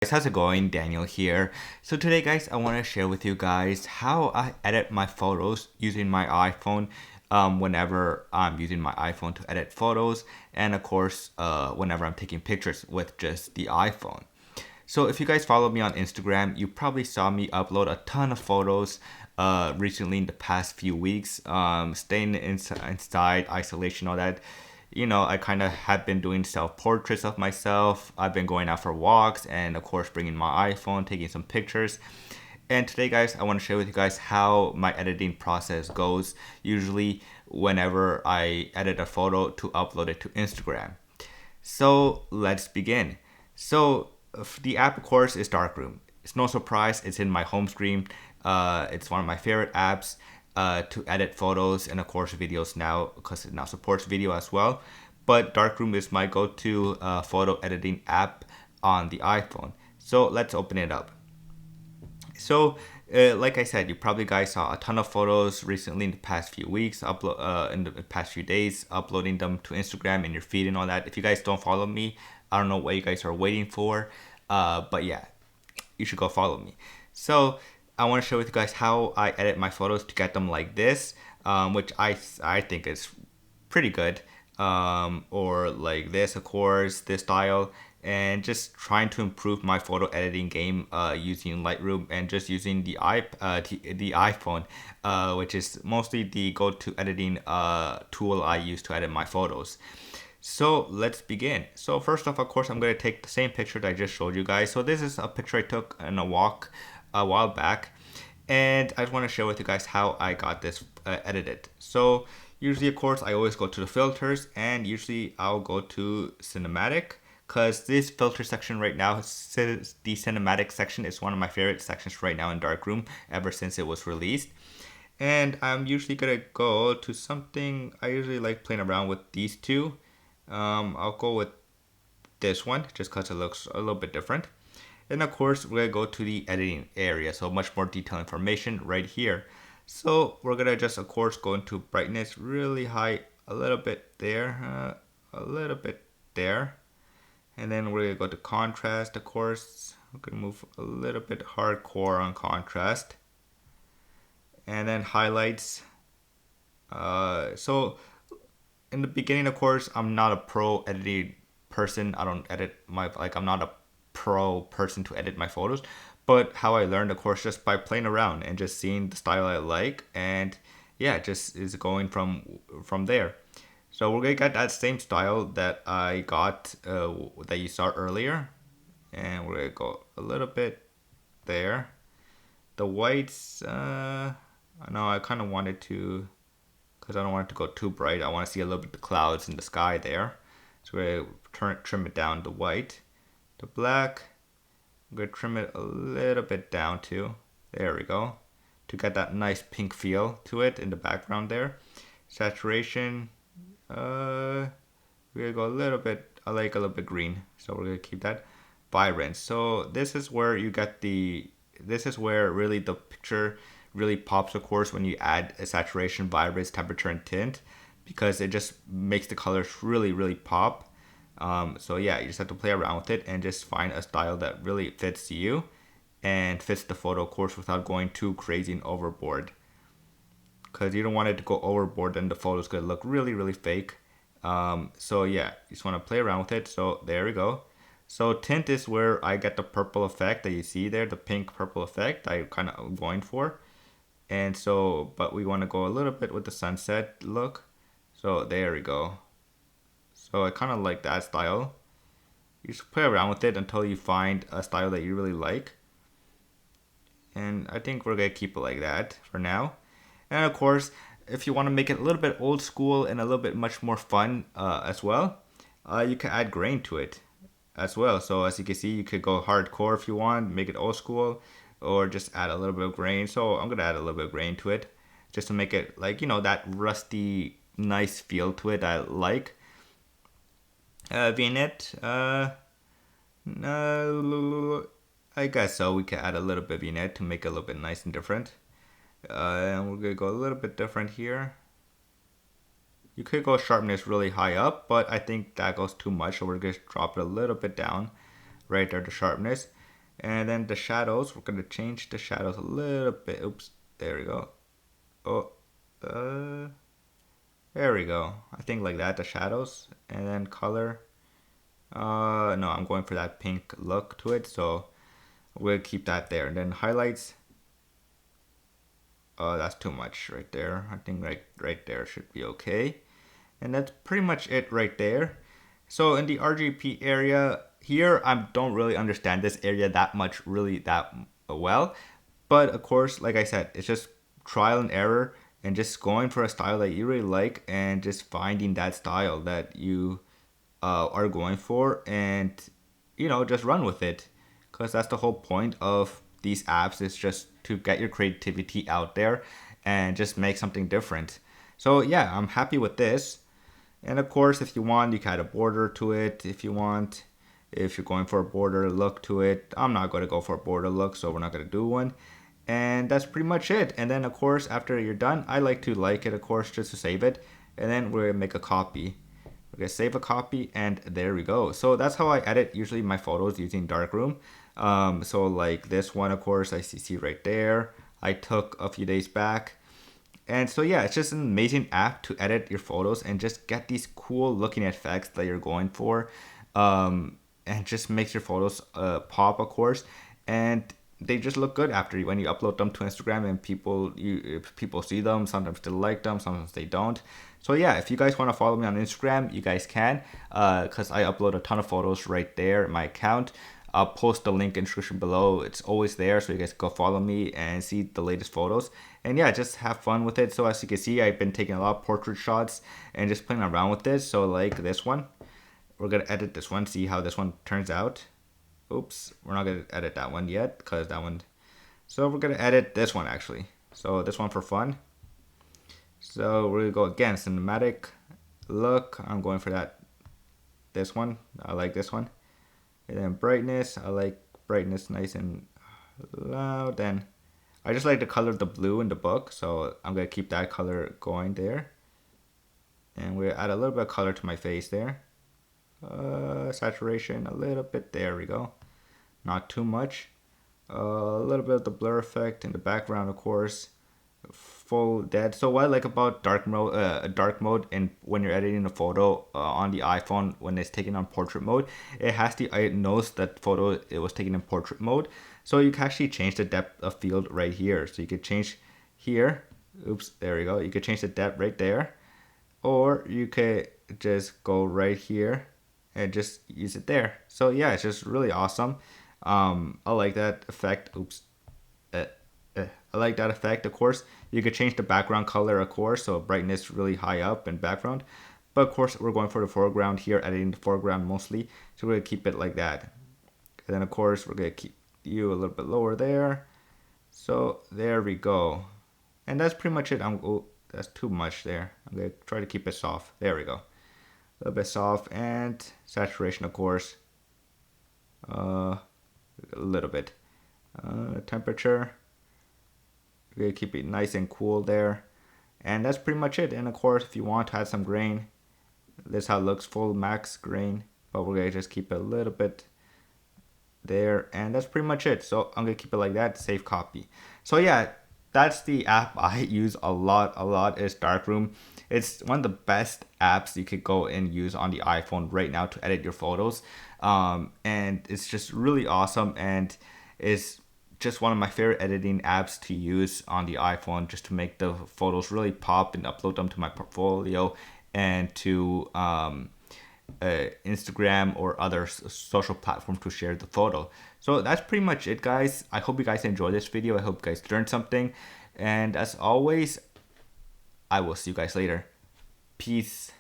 Guys, how's it going? Daniel here. So today guys, I want to share with you guys how I edit my photos using my iPhone whenever I'm using my iPhone to edit photos, and of course whenever I'm taking pictures with just the iPhone. So if you guys follow me on Instagram, you probably saw me upload a ton of photos recently in the past few weeks, staying inside, isolation, all that. I kind of have been doing self-portraits of myself. I've been going out for walks and of course bringing my iPhone, taking some pictures. And today guys, I want to share with you guys how my editing process goes, usually whenever I edit a photo to upload it to Instagram. So let's begin. So the app, of course, is Darkroom. It's no surprise. It's in my home screen. It's one of my favorite apps to edit photos and, of course, videos now because it now supports video as well. But Darkroom is my go-to photo editing app on the iPhone. So let's open it up. So, like I said, you probably guys saw a ton of photos recently in the past few weeks, in the past few days, uploading them to Instagram and your feed and all that. If you guys don't follow me, I don't know what you guys are waiting for, but yeah, you should go follow me. So, I want to share with you guys how I edit my photos to get them like this, which I think is pretty good, or like this, of course, this style, and just trying to improve my photo editing game using Lightroom and just using the iPhone, which is mostly the go-to editing tool I use to edit my photos. So let's begin. So first off, of course, I'm going to take the same picture that I just showed you guys. So this is a picture I took in a walk a while back, and I just want to share with you guys how I got this edited. So usually, of course, I always go to the filters, and usually I'll go to cinematic because this filter section right now, the cinematic section is one of my favorite sections right now in Darkroom ever since it was released. And I'm usually gonna go to something, I usually like playing around with these two. I'll go with this one just because it looks a little bit different. And of course, we're gonna go to the editing area, so much more detailed information right here. So we're gonna just, of course, go into brightness really high, a little bit there, a little bit there. And then we're gonna go to contrast, of course. We're gonna move a little bit hardcore on contrast. And then highlights. So in the beginning, of course, I'm not a pro editing person. I don't edit I'm not a pro person to edit my photos. But how I learned, of course, just by playing around and just seeing the style I like, and yeah, just is going from there. So we're gonna get that same style that I got that you saw earlier, and we're gonna go a little bit there. The whites, no, I kind of wanted to, because I don't want it to go too bright. I want to see a little bit of the clouds in the sky there. So we're gonna trim it down to white. The black, I'm gonna trim it a little bit down too. There we go, to get that nice pink feel to it in the background there. Saturation. We're gonna go a little bit, I like a little bit green, so we're gonna keep that. Vibrance. So this is where you get this is where really the picture really pops, of course, when you add a saturation, vibrance, temperature, and tint, because it just makes the colors really, really pop. So yeah, you just have to play around with it and just find a style that really fits you and fits the photo, of course, without going too crazy and overboard, because you don't want it to go overboard and the photo's gonna look really, really fake. So yeah, you just want to play around with it. So there we go. So tint is where I get the purple effect that you see there, the pink purple effect I kind of going for. And so, but we want to go a little bit with the sunset look. So there we go. So I kind of like that style. You just play around with it until you find a style that you really like. And I think we're gonna keep it like that for now. And of course, if you want to make it a little bit old school and a little bit much more fun as well, you can add grain to it as well. So as you can see, you could go hardcore if you want, make it old school, or just add a little bit of grain. So I'm gonna add a little bit of grain to it, just to make it like, that rusty, nice feel to it I like. Vignette, no, I guess so. We can add a little bit of vignette to make it a little bit nice and different. And we're gonna go a little bit different here. You could go sharpness really high up, but I think that goes too much, so we're gonna drop it a little bit down right there, the sharpness. And then the shadows, we're gonna change the shadows a little bit. Oops, there we go. Oh, there we go. I think like that, the shadows. And then color. No, I'm going for that pink look to it, so we'll keep that there. And then highlights. Oh, that's too much right there. I think right there should be okay. And that's pretty much it right there. So in the RGB area here, I don't really understand this area that much, really that well. But of course, like I said, it's just trial and error and just going for a style that you really like and just finding that style that you are going for, and just run with it, because that's the whole point of these apps, is just to get your creativity out there and just make something different. So yeah, I'm happy with this. And of course, if you want, you can add a border to it if you want. If you're going for a border look to it, I'm not going to go for a border look, so we're not going to do one. And that's pretty much it. And then of course, after you're done, I like to like it, of course, just to save it. And then we're going to make a copy. We're going to save a copy, and there we go. So that's how I edit usually my photos using Darkroom. So like this one, of course, I see right there, I took a few days back. And so yeah, it's just an amazing app to edit your photos and just get these cool looking effects that you're going for. And just makes your photos pop, of course. And they just look good after when you upload them to Instagram, and people see them. Sometimes they like them, sometimes they don't. So yeah, if you guys want to follow me on Instagram, you guys can, because I upload a ton of photos right there in my account. I'll post the link in description below. It's always there, so you guys go follow me and see the latest photos. And yeah, just have fun with it. So as you can see, I've been taking a lot of portrait shots and just playing around with this. So like this one, we're gonna edit this one, see how this one turns out. Oops, we're not gonna edit that one yet, because that one. So we're gonna edit this one actually. So this one for fun. So we're gonna go again, cinematic look. I'm going for that. This one, I like this one. And then brightness, I like brightness nice and loud. Then I just like the color of the blue in the book, so I'm gonna keep that color going there. And we'll add a little bit of color to my face there. Saturation a little bit, there we go. Not too much. A little bit of the blur effect in the background, of course. Full dead. So what I like about dark mode, and when you're editing a photo on the iPhone, when it's taken on portrait mode, it knows that photo it was taken in portrait mode. So you can actually change the depth of field right here. So you could change here. Oops, there we go. You could change the depth right there, or you could just go right here and just use it there. So yeah, it's just really awesome. I like that effect. Oops. I like that effect. Of course, you could change the background color, of course, so brightness really high up in background. But of course, we're going for the foreground here, editing the foreground mostly. So we're going to keep it like that. And then of course, we're going to keep you a little bit lower there. So there we go. And that's pretty much it. Oh, that's too much there. I'm going to try to keep it soft. There we go. A little bit soft, and saturation, of course. A little bit. Temperature. We're going to keep it nice and cool there. And that's pretty much it. And of course, if you want to add some grain, this is how it looks, full max grain. But we're going to just keep it a little bit there. And that's pretty much it. So I'm going to keep it like that, save copy. So yeah, that's the app I use a lot is Darkroom. It's one of the best apps you could go and use on the iPhone right now to edit your photos. And it's just really awesome, and is just one of my favorite editing apps to use on the iPhone, just to make the photos really pop and upload them to my portfolio and to Instagram or other social platforms to share the photo. So that's pretty much it, guys. I hope you guys enjoyed this video. I hope you guys learned something. And as always, I will see you guys later. Peace.